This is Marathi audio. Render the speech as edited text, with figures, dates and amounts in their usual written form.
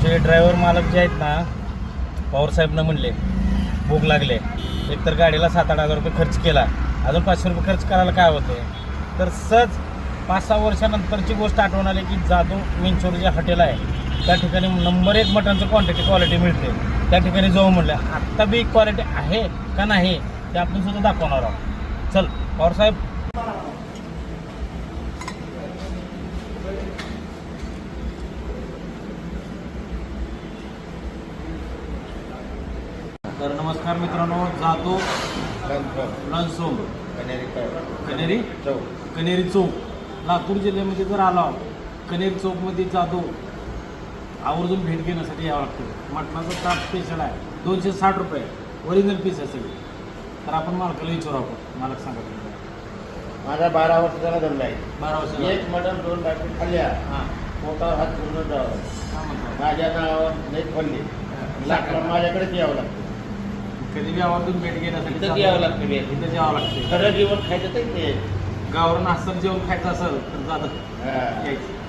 आमचे ड्रायव्हर मालक जे आहेत ना, पवारसाहेबनं म्हणले भूक लागले, एकतर गाडीला 7-8 हजार रुपये खर्च केला, अजून 500 रुपये खर्च करायला काय होते. तर सहज 5-6 वर्षानंतरची गोष्ट आठवण आली की जाधव मिंचोर जे हॉटेल आहे त्या ठिकाणी नंबर 1 मटनचं क्वालिटी मिळते. त्या ठिकाणी जाऊ म्हणलं. आत्ता बी क्वालिटी आहे का नाही ते आपण सुद्धा दाखवणार आहोत. चल पवारसाहेब. तर नमस्कार मित्रांनो, जातो लंचोम कनेरी चौक लातूर जिल्ह्यामध्ये जर आला कनेरी चौकमध्ये जातो आवर्जून भेट घेण्यासाठी यावं लागतं. मटणाचा ताप स्पेशल आहे, 260 रुपये ओरिजिनल पीस असेल. तर आपण मालकाला विचारू. आपण मालक सांगा तुम्हाला. माझा 12 वर्षाचा धंदा आहे. 12 वर्ष एक मटण 2 बाटली खाल्ल्या, हां पोटावर हात पूर्ण जावं. काय म्हणतो. माझ्या नावावर नाही खाल्ली लाकडा माझ्याकडेच यावं लागतं. कधी बी आवर्जून भेट घेण्यासाठी इथंच यावं लागतं. इथं यावं लागते. खरं जेवण खायचं ते गावरून असं जेवण खायचं असेल तर जातं हा. यायचं.